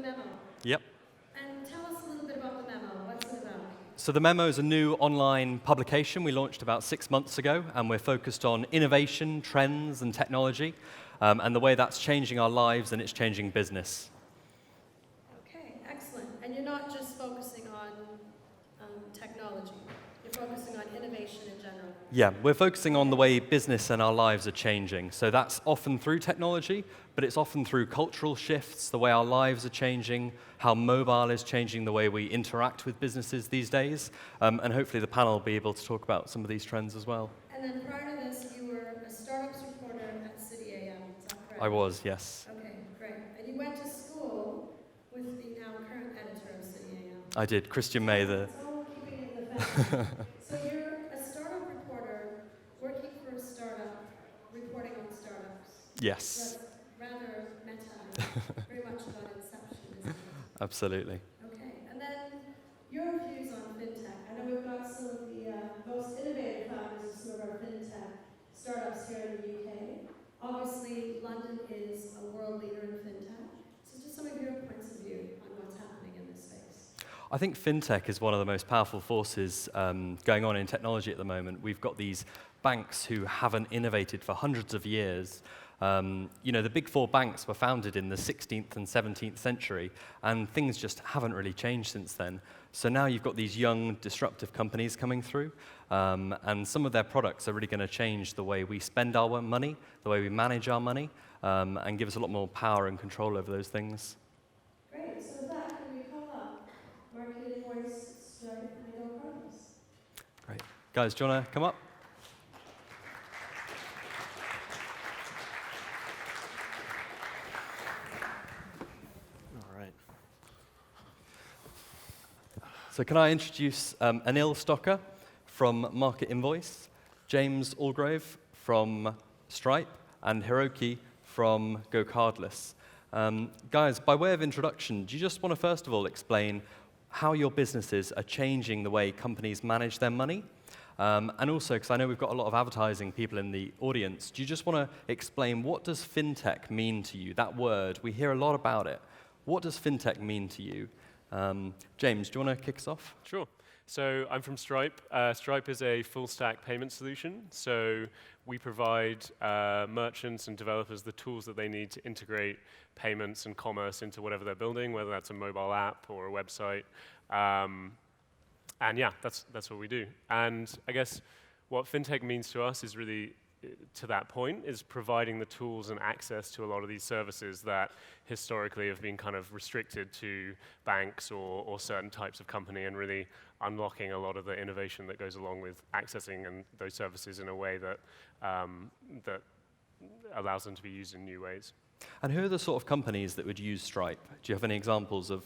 memo. Yep. And tell us a little bit about the memo. What's it about? So the memo is a new online publication we launched about 6 months ago, and we're focused on innovation, trends, and technology, and the way that's changing our lives and it's changing business. Okay, excellent. And you're not just focusing on technology. You're focusing on innovation in general. Yeah, we're focusing on the way business and our lives are changing. So that's often through technology, but it's often through cultural shifts, the way our lives are changing, how mobile is changing the way we interact with businesses these days, and hopefully the panel will be able to talk about some of these trends as well. And then prior to this, you were a startups reporter at City AM, is that correct? I was, yes. Okay, great. And you went to school with the now current editor of City AM. I did, Christian May. It's all keeping it in the family. So you're a startup reporter working for a startup, reporting on startups. Yes. That's rather meta, very much about inception, isn't it? Absolutely. Okay, and then your views on fintech. I know we've got some of the most innovative founders of some of our fintech startups here in the UK. Obviously, London is a world leader in fintech. So just some of your points of view on what's happening in this space. I think fintech is one of the most powerful forces going on in technology at the moment. We've got these banks who haven't innovated for hundreds of years. The big four banks were founded in the 16th and 17th century, and things just haven't really changed since then. So now you've got these young, disruptive companies coming through, and some of their products are really going to change the way we spend our money, the way we manage our money, and give us a lot more power and control over those things. Great. So with that, can we call up marketing voice Stripe and Go Carlos? Great. Guys, do you want to come up? So can I introduce Anil Stocker from Market Invoice, James Allgrove from Stripe, and Hiroki from Go Cardless. Guys, by way of introduction, do you just want to first of all explain how your businesses are changing the way companies manage their money? And also, because I know we've got a lot of advertising people in the audience, do you just want to explain what does fintech mean to you? That word, we hear a lot about it. What does fintech mean to you? James, do you want to kick us off? Sure. So I'm from Stripe. Stripe is a full-stack payment solution. So we provide merchants and developers the tools that they need to integrate payments and commerce into whatever they're building, whether that's a mobile app or a website. And yeah, that's what we do. And I guess what fintech means to us is really, to that point, is providing the tools and access to a lot of these services that historically have been kind of restricted to banks or certain types of company, and really unlocking a lot of the innovation that goes along with accessing and those services in a way that that allows them to be used in new ways. And who are the sort of companies that would use Stripe? Do you have any examples of?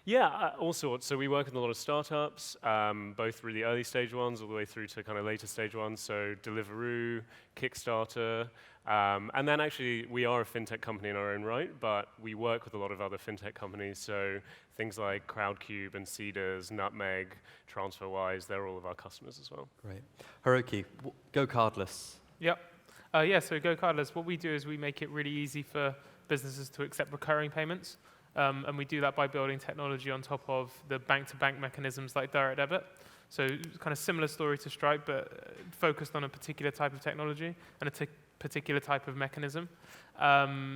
Yeah, all sorts. So we work with a lot of startups, both really early stage ones all the way through to kind of later stage ones. So Deliveroo, Kickstarter, and then actually we are a fintech company in our own right, but we work with a lot of other fintech companies. So things like Crowdcube and Seeders, Nutmeg, TransferWise, they're all of our customers as well. Great. Hiroki, Go Cardless. Yep. So Go Cardless, what we do is we make it really easy for businesses to accept recurring payments. And we do that by building technology on top of the bank-to-bank mechanisms like direct debit. So kind of similar story to Stripe, but focused on a particular type of technology and a particular type of mechanism.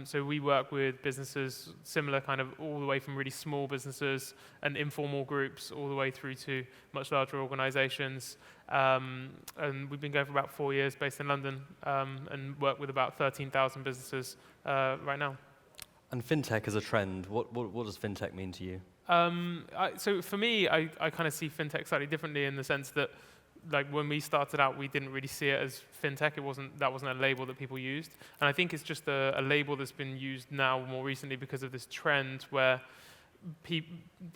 So we work with businesses similar kind of all the way from really small businesses and informal groups all the way through to much larger organizations. And we've been going for about 4 years based in London and work with about 13,000 businesses right now. And fintech as a trend, what does fintech mean to you? So for me, I kind of see fintech slightly differently in the sense that, like, when we started out, we didn't really see it as fintech. That wasn't a label that people used. And I think it's just a label that's been used now more recently because of this trend where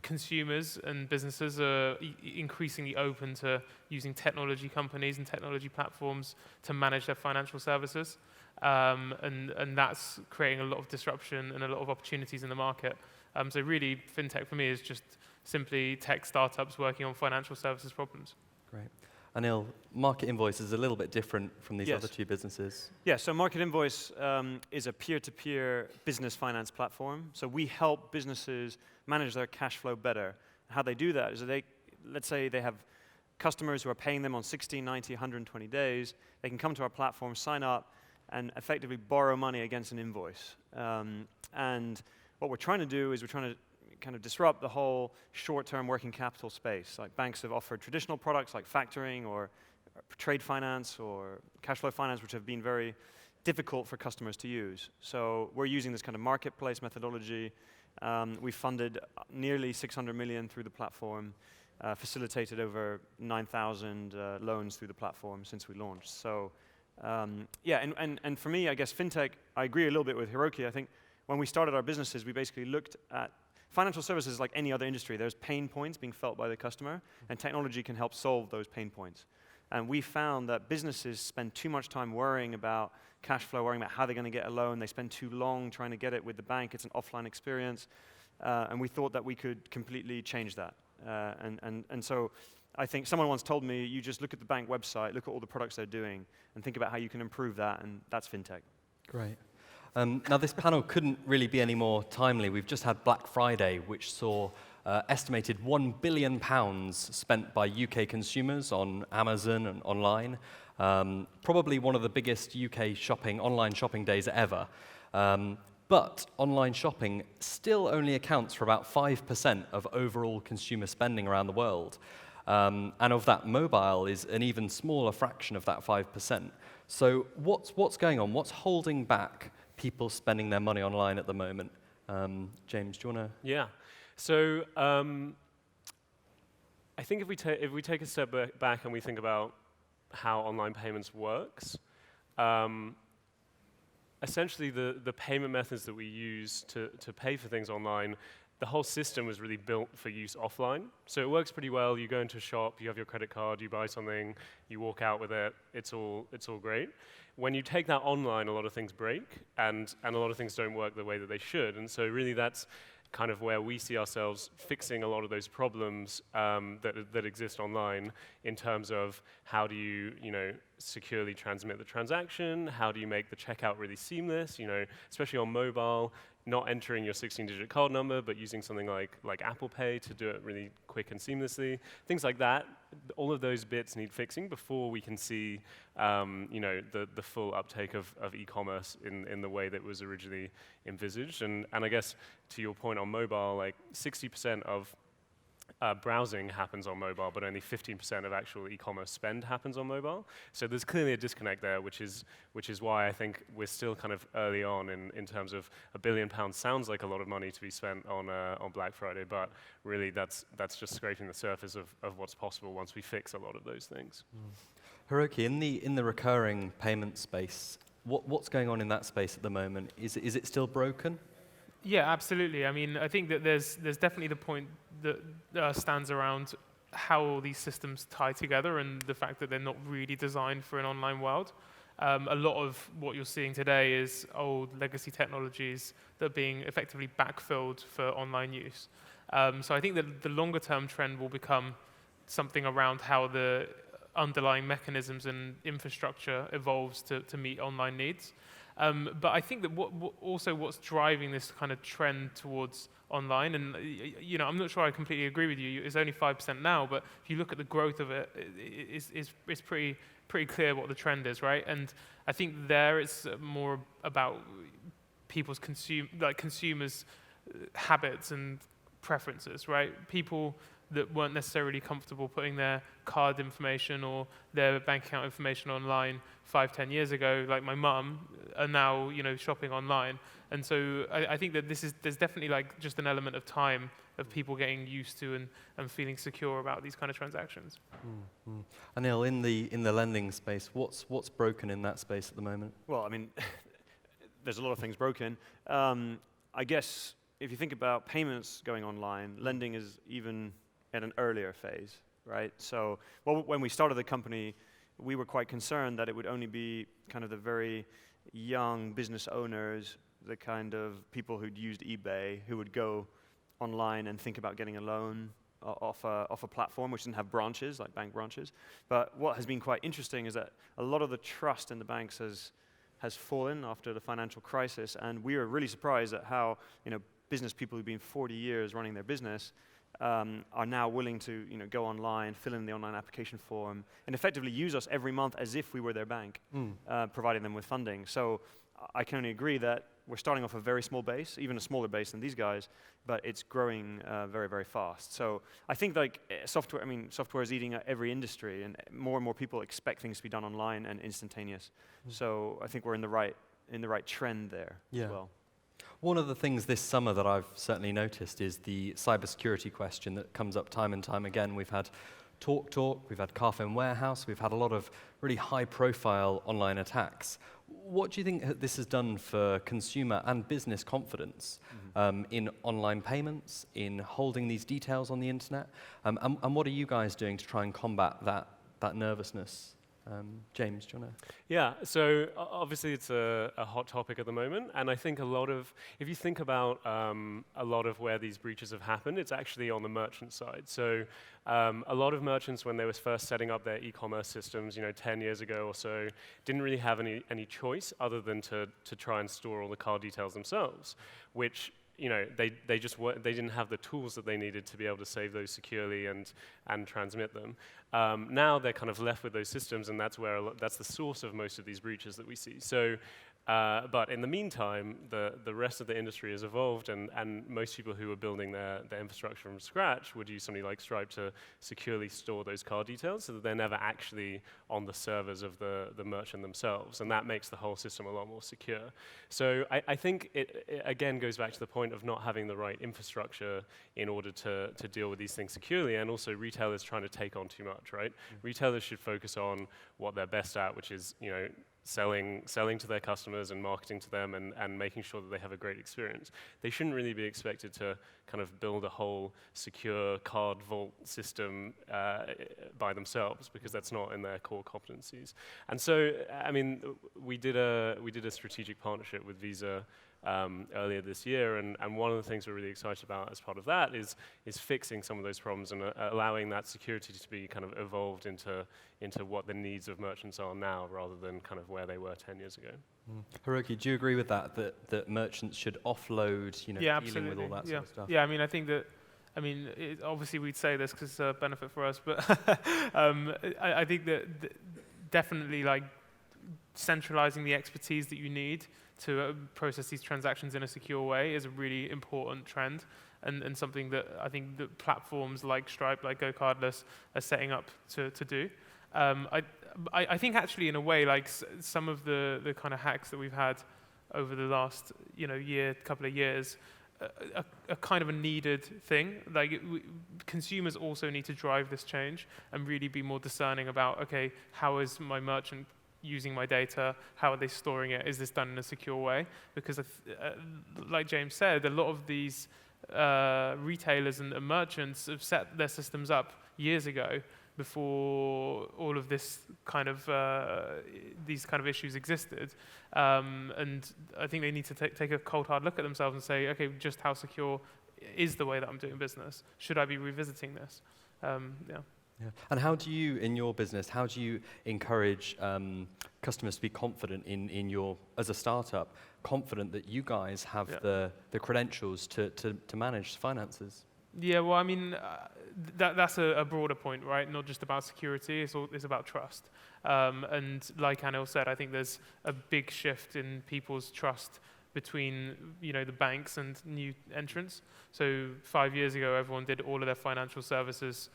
consumers and businesses are increasingly open to using technology companies and technology platforms to manage their financial services. And that's creating a lot of disruption and a lot of opportunities in the market. So really, fintech for me is just simply tech startups working on financial services problems. Great. Anil, Market Invoice is a little bit different from these Yes. other two businesses. Yeah, so Market Invoice is a peer-to-peer business finance platform. So we help businesses manage their cash flow better. How they do that is that let's say they have customers who are paying them on 60, 90, 120 days. They can come to our platform, sign up, and effectively borrow money against an invoice. And what we're trying to do is we're trying to kind of disrupt the whole short-term working capital space. Like banks have offered traditional products like factoring or trade finance or cash flow finance, which have been very difficult for customers to use. So we're using this kind of marketplace methodology. We funded nearly 600 million through the platform, facilitated over 9,000 loans through the platform since we launched. So yeah, and for me, I guess fintech, I agree a little bit with Hiroki. I think when we started our businesses, we basically looked at financial services like any other industry. There's pain points being felt by the customer, and technology can help solve those pain points. And we found that businesses spend too much time worrying about cash flow, worrying about how they're going to get a loan. They spend too long trying to get it with the bank. It's an offline experience. And we thought that we could completely change that. And so I think someone once told me, you just look at the bank website, look at all the products they're doing, and think about how you can improve that, and that's fintech. Great. Now, this panel couldn't really be any more timely. We've just had Black Friday, which saw estimated £1 billion spent by UK consumers on Amazon and online. Probably one of the biggest UK online shopping days ever. But online shopping still only accounts for about 5% of overall consumer spending around the world. And of that, mobile is an even smaller fraction of that 5%. So what's going on? What's holding back people spending their money online at the moment? James, do you want to? Yeah. So I think if we take a step back and we think about how online payments works, essentially the payment methods that we use to pay for things online, the whole system was really built for use offline. So it works pretty well. You go into a shop, you have your credit card, you buy something, you walk out with it. It's all great. When you take that online, a lot of things break, and a lot of things don't work the way that they should. And so really that's kind of where we see ourselves fixing a lot of those problems that exist online in terms of how do you securely transmit the transaction, how do you make the checkout really seamless, especially on mobile, not entering your 16-digit card number, but using something like Apple Pay to do it really quick and seamlessly. Things like that, all of those bits need fixing before we can see the full uptake of e-commerce in the way that was originally envisaged. And I guess to your point on mobile, like 60% of browsing happens on mobile, but only 15% of actual e-commerce spend happens on mobile. So there's clearly a disconnect there, which is why I think we're still kind of early on in terms of £1 billion sounds like a lot of money to be spent on Black Friday, but really that's just scraping the surface of what's possible once we fix a lot of those things. Hiroki, in the recurring payment space, what's going on in that space at the moment? Is it still broken? Yeah, absolutely. I mean, I think that there's definitely the point that stands around how all these systems tie together and the fact that they're not really designed for an online world. A lot of what you're seeing today is old legacy technologies that are being effectively backfilled for online use. So I think that the longer-term trend will become something around how the underlying mechanisms and infrastructure evolves to meet online needs. But I think that what's driving this kind of trend towards online, and I'm not sure I completely agree with you. It's only 5% now, but if you look at the growth of it, it's pretty clear what the trend is, right? And I think there it's more about people's consumers' habits and preferences, right? People that weren't necessarily comfortable putting their card information or their bank account information online 5-10 years ago, like my mum, are now shopping online. And so I think that there's definitely like just an element of time of people getting used to and feeling secure about these kind of transactions. Mm-hmm. Anil, in the lending space, what's broken in that space at the moment? Well, I mean, there's a lot of things broken. I guess if you think about payments going online, lending is even at an earlier phase, right? So when we started the company, we were quite concerned that it would only be kind of the very young business owners, the kind of people who'd used eBay, who would go online and think about getting a loan off a platform which didn't have branches, like bank branches. But what has been quite interesting is that a lot of the trust in the banks has fallen after the financial crisis, and we are really surprised at how business people who've been 40 years running their business are now willing to go online, fill in the online application form, and effectively use us every month as if we were their bank, providing them with funding. So I can only agree that we're starting off a very small base, even a smaller base than these guys, but it's growing very, very fast. So I think software is eating at every industry, and more people expect things to be done online and instantaneous. So I think we're in the right trend there as well. One of the things this summer that I've certainly noticed is the cybersecurity question that comes up time and time again. We've had TalkTalk, we've had Carphone Warehouse, we've had a lot of really high-profile online attacks. What do you think this has done for consumer and business confidence in online payments, in holding these details on the internet? And what are you guys doing to try and combat that nervousness? James, do you want to? Yeah, so obviously it's a hot topic at the moment, and I think if you think about a lot of where these breaches have happened, it's actually on the merchant side. So a lot of merchants, when they were first setting up their e-commerce systems, 10 years ago or so, didn't really have any choice other than to try and store all the card details themselves, which they didn't have the tools that they needed to be able to save those securely and transmit them. Now they're kind of left with those systems, and that's the source of most of these breaches that we see. So, but in the meantime, the rest of the industry has evolved, and most people who are building their infrastructure from scratch would use something like Stripe to securely store those card details so that they're never actually on the servers of the merchant themselves, and that makes the whole system a lot more secure. So I think it again goes back to the point of not having the right infrastructure in order to deal with these things securely, and also retailers trying to take on too much, right? Retailers should focus on what they're best at, which is selling to their customers and marketing to them and making sure that they have a great experience. They shouldn't really be expected to kind of build a whole secure card vault system by themselves, because that's not in their core competencies. And so, I mean, we did a strategic partnership with Visa earlier this year, and one of the things we're really excited about as part of that is fixing some of those problems and allowing that security to be kind of evolved into what the needs of merchants are now, rather than kind of where they were 10 years ago. Hiroki, do you agree with that merchants should offload, dealing with all that sort of stuff? Yeah, I mean, I think that, obviously we'd say this because it's a benefit for us, but I think that definitely like centralizing the expertise that you need to process these transactions in a secure way is a really important trend, and something that I think that platforms like Stripe, like GoCardless, are setting up to do. I think actually, in a way, like some of the kind of hacks that we've had over the last couple of years are kind of a needed thing. Like consumers also need to drive this change and really be more discerning about, okay, how is my merchant using my data? How are they storing it? Is this done in a secure way? Because like James said, a lot of these retailers and merchants have set their systems up years ago, before all of this kind of these kind of issues existed, and I think they need to take a cold hard look at themselves and say, okay, just how secure is the way that I'm doing business? Should I be revisiting this? Yeah. And how do you, in your business, encourage customers to be confident in your, as a startup, confident that you guys have the credentials to manage finances? Yeah, well, I mean, that's a broader point, right? Not just about security, it's about trust. And like Anil said, I think there's a big shift in people's trust between the banks and new entrants. So 5 years ago, everyone did all of their financial services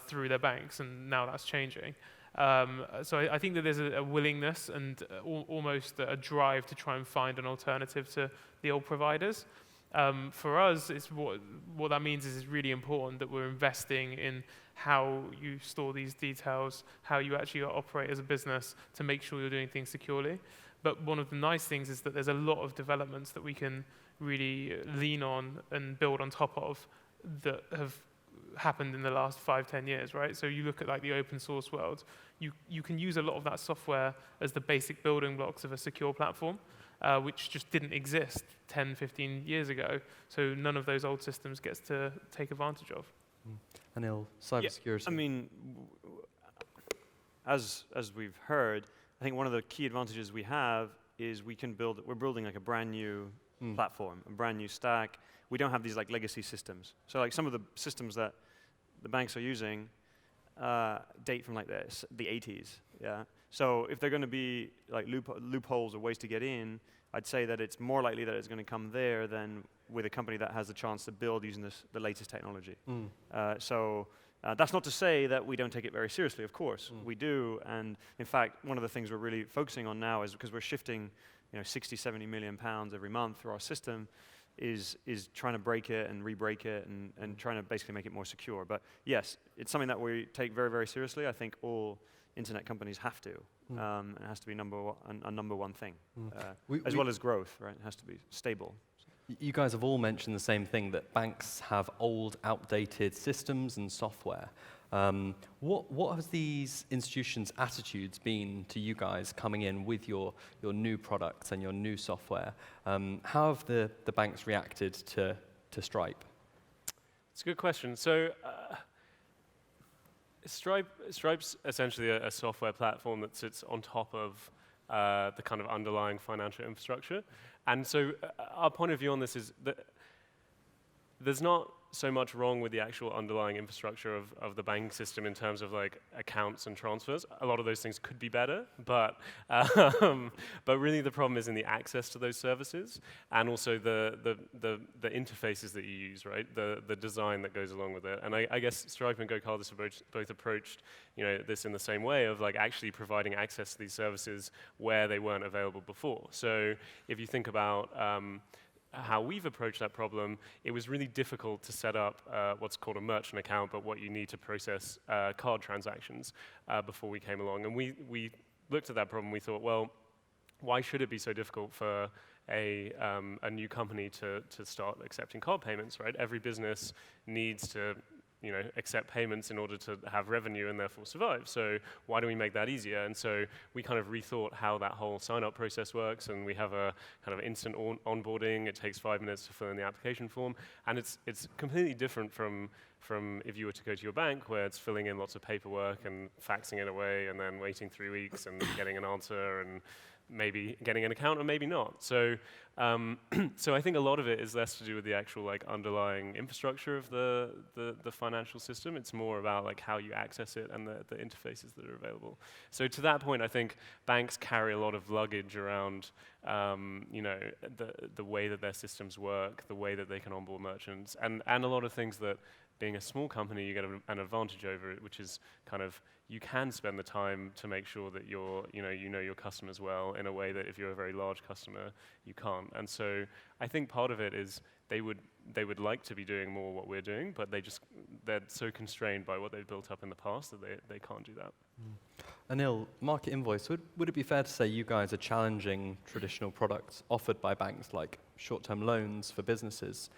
through their banks, and now that's changing. So I think that there's a willingness and almost a drive to try and find an alternative to the old providers. For us, it's what that means is it's really important that we're investing in how you store these details, how you actually operate as a business to make sure you're doing things securely. But one of the nice things is that there's a lot of developments that we can really lean on and build on top of that have happened in the last 5-10 years, right? So you look at like the open source world, you can use a lot of that software as the basic building blocks of a secure platform, which just didn't exist 10-15 years ago. So none of those old systems gets to take advantage of. Anil, cybersecurity. I mean, as we've heard, I think one of the key advantages we have is we're building like a brand new platform, a brand new stack. We don't have these like legacy systems. So like some of the systems that the banks are using date from like the 80s. Yeah. So if they're going to be like loopholes or ways to get in, I'd say that it's more likely that it's going to come there than with a company that has the chance to build using the latest technology. That's not to say that we don't take it very seriously, of course. We do, and in fact, one of the things we're really focusing on now is because we're shifting 60, 70 million pounds every month through our system, is trying to break it and re-break it and trying to basically make it more secure. But yes, it's something that we take very, very seriously. I think all internet companies have to. It has to be a number one thing, as well as growth, right? It has to be stable. You guys have all mentioned the same thing, that banks have old, outdated systems and software. What have these institutions' attitudes been to you guys coming in with your new products and your new software? How have the banks reacted to Stripe? It's a good question. So Stripe's essentially a software platform that sits on top of the kind of underlying financial infrastructure. And so our point of view on this is that there's not so much wrong with the actual underlying infrastructure of the banking system in terms of like accounts and transfers. A lot of those things could be better, but really the problem is in the access to those services and also the interfaces that you use, right? The design that goes along with it. And I guess Stripe and GoCardless have both approached this in the same way of like actually providing access to these services where they weren't available before. So if you think about how we've approached that problem, it was really difficult to set up what's called a merchant account, but what you need to process card transactions before we came along. And we looked at that problem, we thought, well, why should it be so difficult for a new company to start accepting card payments, right? Every business needs to accept payments in order to have revenue and therefore survive. So why don't we make that easier? And so we kind of rethought how that whole sign-up process works, and we have a kind of instant onboarding. It takes 5 minutes to fill in the application form, and it's completely different from if you were to go to your bank, where it's filling in lots of paperwork and faxing it away and then waiting 3 weeks and getting an answer and maybe getting an account or maybe not. So so I think a lot of it is less to do with the actual like underlying infrastructure of the financial system. It's more about like how you access it and the interfaces that are available. So to that point, I think banks carry a lot of luggage around the way that their systems work, the way that they can onboard merchants, and a lot of things that being a small company, you get an advantage over it, which is kind of you can spend the time to make sure that you know your customers well in a way that if you're a very large customer, you can't. And so I think part of it is they would like to be doing more what we're doing, but they're so constrained by what they've built up in the past that they can't do that. Anil, Market Invoice, would it be fair to say you guys are challenging traditional products offered by banks like short-term loans for businesses?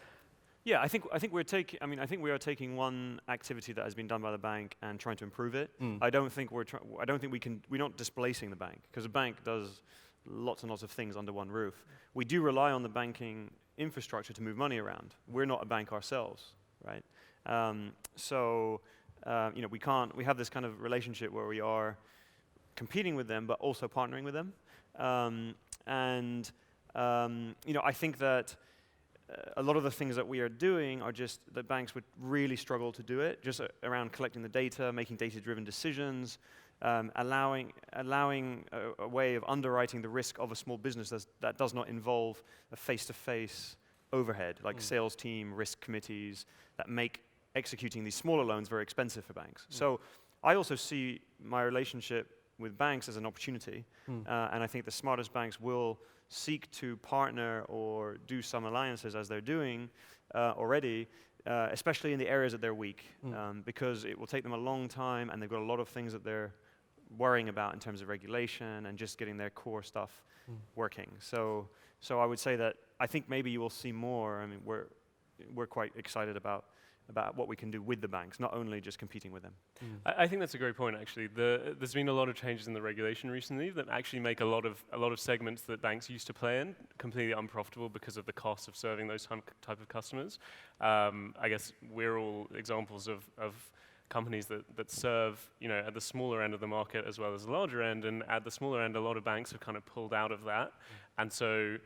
Yeah, I think we are taking one activity that has been done by the bank and trying to improve it. I don't think we're not displacing the bank, because the bank does lots and lots of things under one roof. We do rely on the banking infrastructure to move money around. We're not a bank ourselves, right? We have this kind of relationship where we are competing with them, but also partnering with them. I think that a lot of the things that we are doing are just that banks would really struggle to do it, just around collecting the data, making data-driven decisions, allowing a way of underwriting the risk of a small business that does not involve a face-to-face overhead, like sales team, risk committees, that make executing these smaller loans very expensive for banks. So I also see my relationship with banks as an opportunity, and I think the smartest banks will seek to partner or do some alliances, as they're doing already, especially in the areas that they're weak, because it will take them a long time, and they've got a lot of things that they're worrying about in terms of regulation and just getting their core stuff working. So I would say that I think maybe you will see more. I mean, we're quite excited about about what we can do with the banks, not only just competing with them. I think that's a great point, actually. There's been a lot of changes in the regulation recently that actually make a lot of segments that banks used to play in completely unprofitable because of the cost of serving those type of customers. I guess we're all examples of companies that serve, at the smaller end of the market as well as the larger end, and at the smaller end, a lot of banks have kind of pulled out of that, and so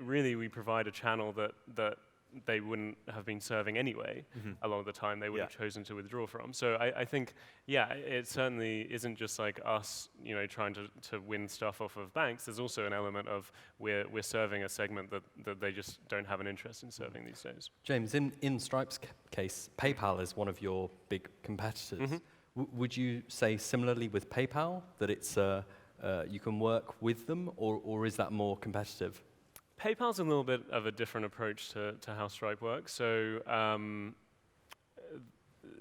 we provide a channel that they wouldn't have been serving anyway. A lot of the time they would have chosen to withdraw from. So I think, it certainly isn't just like us, trying to win stuff off of banks. There's also an element of we're serving a segment that they just don't have an interest in serving these days. James, in Stripe's case, PayPal is one of your big competitors. Would you say similarly with PayPal, that it's you can work with them, or is that more competitive? PayPal's a little bit of a different approach to how Stripe works. So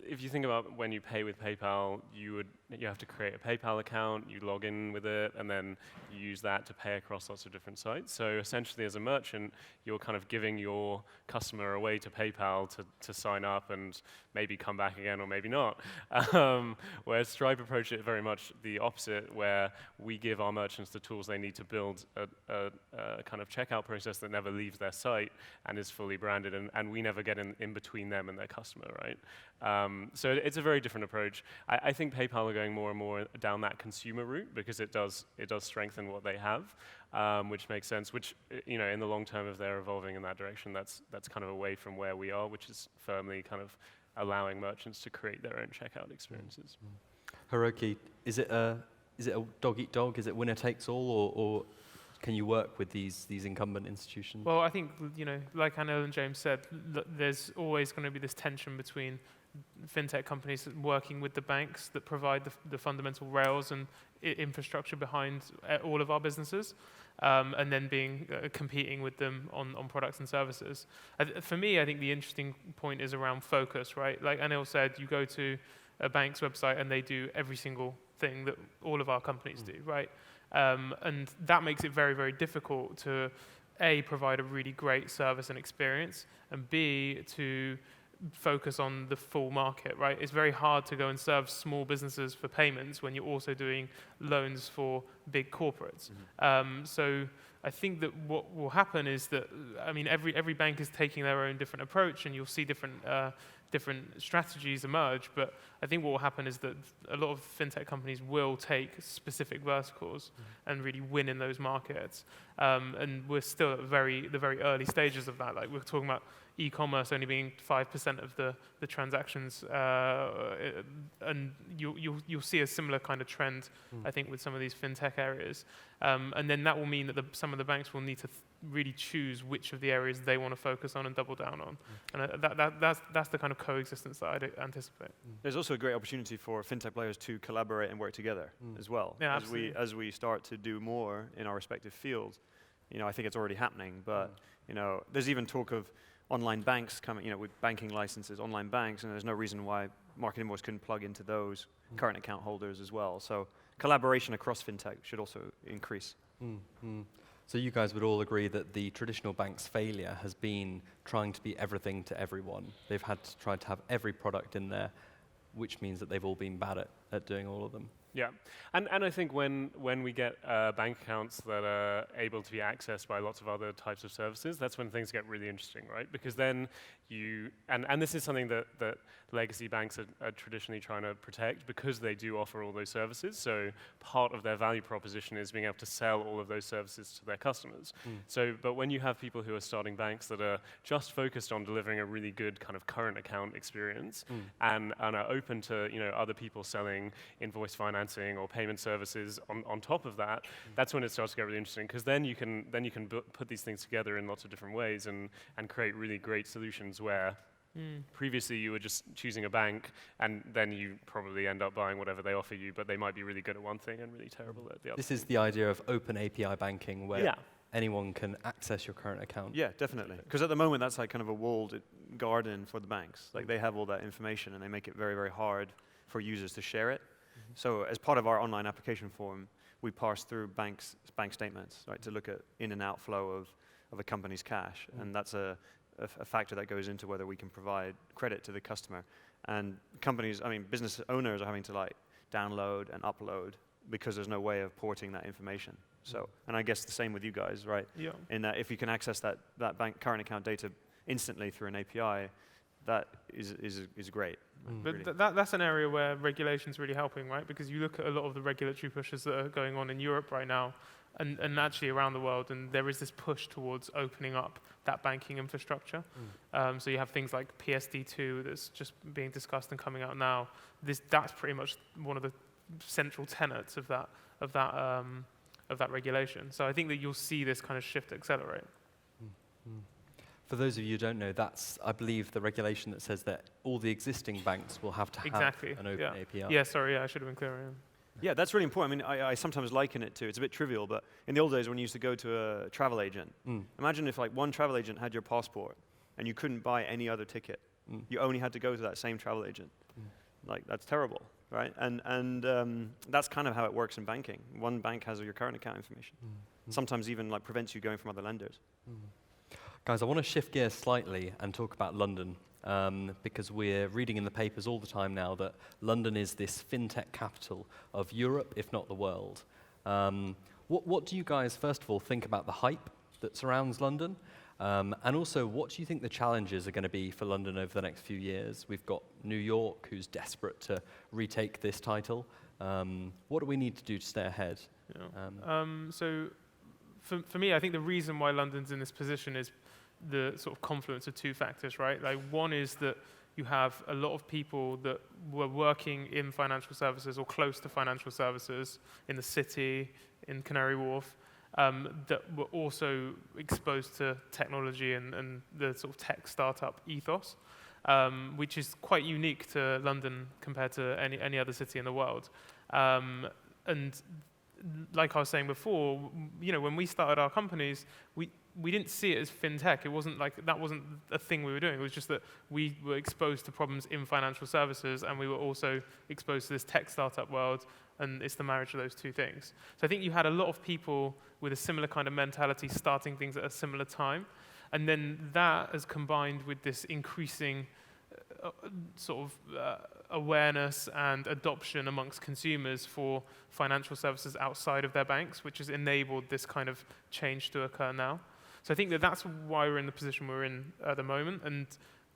if you think about when you pay with PayPal, you have to create a PayPal account, you log in with it, and then you use that to pay across lots of different sites. So essentially, as a merchant, you're kind of giving your customer a way to PayPal to sign up and maybe come back again or maybe not. Whereas Stripe approached it very much the opposite, where we give our merchants the tools they need to build a kind of checkout process that never leaves their site and is fully branded, and we never get in between them and their customer, right? So it's a very different approach. I think PayPal are going more and more down that consumer route because it does strengthen what they have, which makes sense. Which in the long term, if they're evolving in that direction, that's kind of away from where we are, which is firmly kind of allowing merchants to create their own checkout experiences. Hiroki, is it a dog eat dog? Is it winner takes all, or can you work with these incumbent institutions? Well, I think, like Anil and James said, there's always going to be this tension between fintech companies working with the banks that provide the fundamental rails and infrastructure behind all of our businesses, and then competing with them on products and services. For me, I think the interesting point is around focus, right? Like Anil said, you go to a bank's website and they do every single thing that all of our companies do, right? And that makes it very, very difficult to A, provide a really great service and experience, and B, to focus on the full market, right? It's very hard to go and serve small businesses for payments when you're also doing loans for big corporates. So I think that what will happen is that, every bank is taking their own different approach, and you'll see different strategies emerge, but I think what will happen is that a lot of fintech companies will take specific verticals and really win in those markets. And we're still at the very early stages of that. Like, we're talking about e-commerce only being 5% of the transactions, and you'll see a similar kind of trend, I think, with some of these fintech areas. And then that will mean that some of the banks will need to really choose which of the areas they want to focus on and double down on. And that's the kind of coexistence that I'd anticipate. There's also a great opportunity for fintech players to collaborate and work together as well. Yeah, as we start to do more in our respective fields. I think it's already happening, but there's even talk of online banks coming, with banking licenses, online banks, and there's no reason why Market Invoice couldn't plug into those current account holders as well. So collaboration across fintech should also increase. So you guys would all agree that the traditional bank's failure has been trying to be everything to everyone. They've had to try to have every product in there, which means that they've all been bad at doing all of them. Yeah, and I think when we get bank accounts that are able to be accessed by lots of other types of services, that's when things get really interesting, right? Because then and this is something that legacy banks are traditionally trying to protect because they do offer all those services. So part of their value proposition is being able to sell all of those services to their customers. But when you have people who are starting banks that are just focused on delivering a really good kind of current account experience and are open to other people selling invoice financing or payment services on top of that, that's when it starts to get really interesting, because then you can put these things together in lots of different ways and create really great solutions where previously you were just choosing a bank and then you probably end up buying whatever they offer you, but they might be really good at one thing and really terrible at the other. This is the idea of open API banking, where anyone can access your current account. Yeah, definitely. Because at the moment, that's like kind of a walled garden for the banks. Like, they have all that information and they make it very, very hard for users to share it. So as part of our online application form, we parse through bank statements, right, to look at in and outflow of a company's cash. And that's a a factor that goes into whether we can provide credit to the customer. And companies, I mean, business owners are having to like download and upload because there's no way of porting that information. So, and I guess the same with you guys, right? Yeah. In that if you can access that bank current account data instantly through an API, that is great. But Really. that's an area where regulation's really helping, right? Because you look at a lot of the regulatory pushes that are going on in Europe right now, and actually around the world, and there is this push towards opening up that banking infrastructure. So you have things like PSD2 that's just being discussed and coming out now. That's pretty much one of the central tenets of that regulation. So I think that you'll see this kind of shift accelerate. For those of you who don't know, that's, I believe, the regulation that says that all the existing banks will have to have an open API. Yeah, sorry, I should have been clearer. Yeah, that's really important. I mean, I sometimes liken it to, it's a bit trivial, but in the old days when you used to go to a travel agent, imagine if like one travel agent had your passport and you couldn't buy any other ticket. You only had to go to that same travel agent. Like, that's terrible, right? And that's kind of how it works in banking. One bank has your current account information. Sometimes even like prevents you going from other lenders. Guys, I want to shift gears slightly and talk about London, because we're reading in the papers all the time now that London is this fintech capital of Europe, if not the world. What do you guys, first of all, think about the hype that surrounds London? And also, what do you think the challenges are going to be for London over the next few years? We've got New York, who's desperate to retake this title. What do we need to do to stay ahead? Yeah. So for me, I think the reason why London's in this position is the sort of confluence of two factors, right? Like, one is that you have a lot of people that were working in financial services or close to financial services in the city, in Canary Wharf, that were also exposed to technology and the sort of tech startup ethos, which is quite unique to London compared to any other city in the world. And like I was saying before, when we started our companies, we didn't see it as fintech. It wasn't like that wasn't a thing we were doing. It was just that we were exposed to problems in financial services, and we were also exposed to this tech startup world, and it's the marriage of those two things. So I think you had a lot of people with a similar kind of mentality starting things at a similar time, and then that has combined with this increasing awareness and adoption amongst consumers for financial services outside of their banks, which has enabled this kind of change to occur now. So I think that's why we're in the position we're in at the moment, and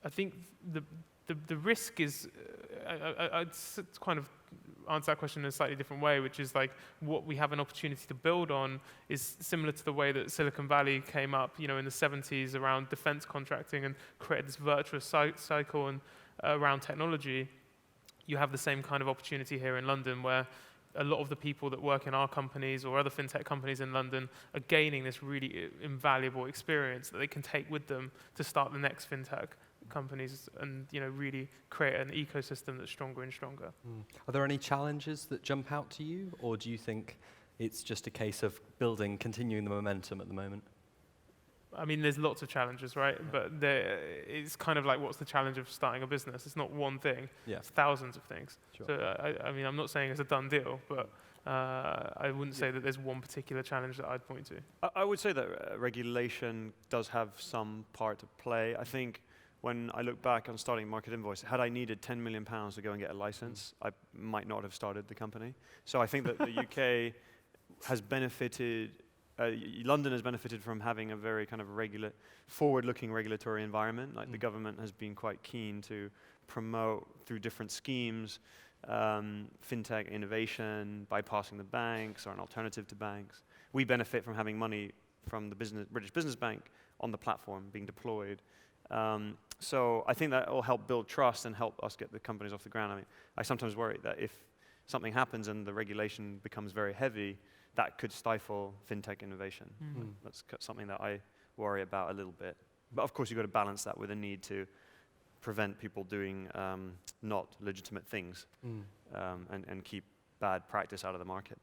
I think the risk is, I'd kind of answer that question in a slightly different way, which is like what we have an opportunity to build on is similar to the way that Silicon Valley came up, in the 70s around defense contracting and created this virtuous cycle and around technology. You have the same kind of opportunity here in London, where a lot of the people that work in our companies or other fintech companies in London are gaining this really invaluable experience that they can take with them to start the next fintech companies and really create an ecosystem that's stronger and stronger. Are there any challenges that jump out to you, or do you think it's just a case of continuing the momentum at the moment? I mean, there's lots of challenges, right? Yeah. But it's kind of like, what's the challenge of starting a business? It's not one thing. Yeah. It's thousands of things. Sure. So, I mean, I'm not saying it's a done deal, but I wouldn't say that there's one particular challenge that I'd point to. I would say that regulation does have some part to play. I think when I look back on starting Market Invoice, had I needed £10 million to go and get a license, I might not have started the company. So I think that the UK has benefited. London has benefited from having a very kind of forward-looking regulatory environment. Like the government has been quite keen to promote through different schemes, fintech innovation, bypassing the banks or an alternative to banks. We benefit from having money from the British Business Bank on the platform being deployed. So I think that will help build trust and help us get the companies off the ground. I mean, I sometimes worry that if something happens and the regulation becomes very heavy, that could stifle fintech innovation. That's something that I worry about a little bit. But of course, you've got to balance that with a need to prevent people doing not legitimate things and keep bad practice out of the market.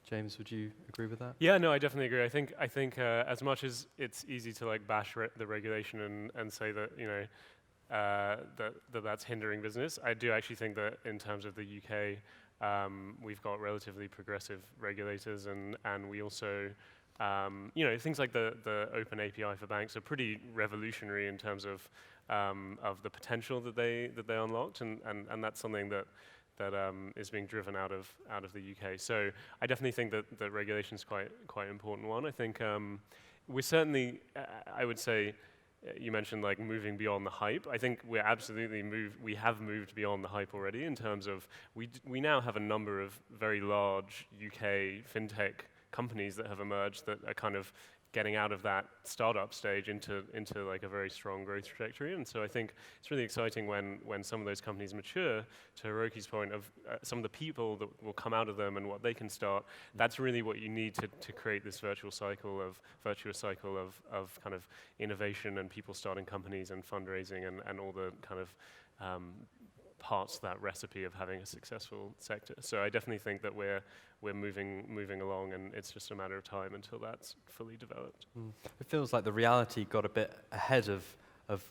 James, would you agree with that? Yeah, no, I definitely agree. I think as much as it's easy to like bash the regulation and say that that's hindering business, I do actually think that in terms of the UK, we've got relatively progressive regulators, and we also things like the open API for banks are pretty revolutionary in terms of the potential that they unlocked, and that's something that is being driven out of the UK. So I definitely think that regulation is quite an important one. I think we're certainly, I would say, you mentioned like moving beyond the hype. I think we have moved beyond the hype already in terms of we now have a number of very large UK fintech companies that have emerged that are kind of getting out of that startup stage into like a very strong growth trajectory. And so I think it's really exciting when some of those companies mature, to Hiroki's point of some of the people that will come out of them and what they can start. That's really what you need to create this virtuous cycle of kind of innovation and people starting companies and fundraising and all the kind of parts of that recipe of having a successful sector. So I definitely think that we're moving along, and it's just a matter of time until that's fully developed. It feels like the reality got a bit ahead of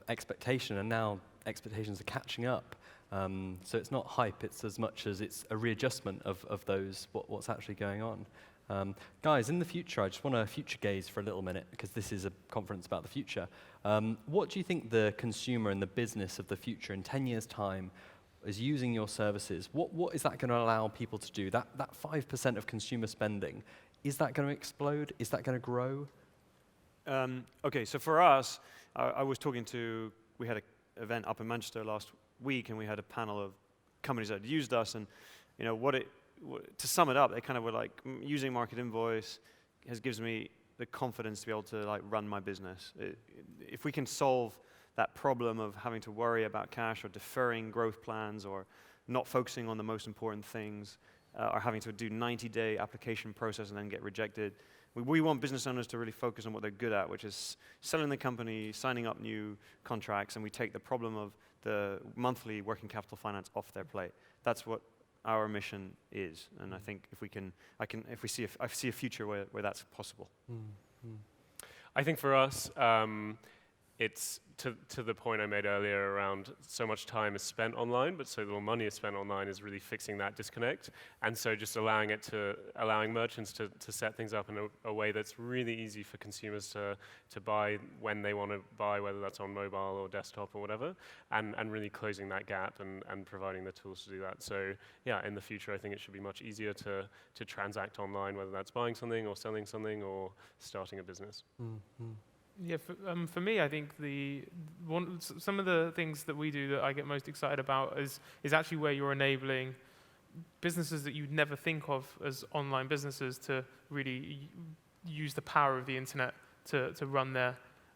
expectation, and now expectations are catching up. So it's not hype, it's as much as it's a readjustment of what's actually going on. Guys, in the future, I just want to future gaze for a little minute, because this is a conference about the future. What do you think the consumer and the business of the future in 10 years' time is using your services? What is that going to allow people to do? That 5% of consumer spending, is that going to explode? Is that going to grow? Okay, so for us, I was we had an event up in Manchester last week, and we had a panel of companies that had used us, and to sum it up, they kind of were like, using Market Invoice gives me the confidence to be able to like run my business. If we can solve that problem of having to worry about cash or deferring growth plans or not focusing on the most important things, or having to do 90-day application process and then get rejected. We want business owners to really focus on what they're good at, which is selling the company, signing up new contracts, and we take the problem of the monthly working capital finance off their plate. That's what our mission is, and I think I see a future where that's possible. I think for us, it's to the point I made earlier around so much time is spent online, but so little money is spent online, is really fixing that disconnect. And so just allowing merchants to set things up in a way that's really easy for consumers to buy when they want to buy, whether that's on mobile or desktop or whatever, and really closing that gap and providing the tools to do that. So yeah, in the future, I think it should be much easier to transact online, whether that's buying something or selling something or starting a business. Yeah, for me, I think some of the things that we do that I get most excited about is actually where you're enabling businesses that you'd never think of as online businesses to really use the power of the internet to run their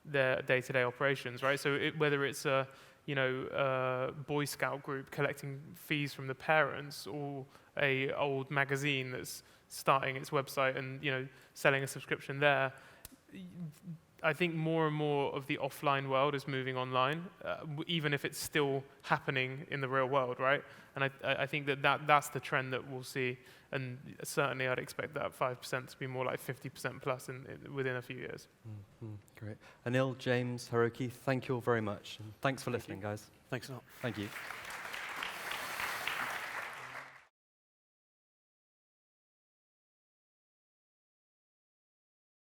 day-to-day operations, right? So whether it's a Boy Scout group collecting fees from the parents, or a old magazine that's starting its website and selling a subscription there. I think more and more of the offline world is moving online, even if it's still happening in the real world, right? And I think that's the trend that we'll see, and certainly I'd expect that 5% to be more like 50% plus within a few years. Great. Anil, James, Hiroki, thank you all very much. And thanks for listening, guys. Thanks a lot. Thank you.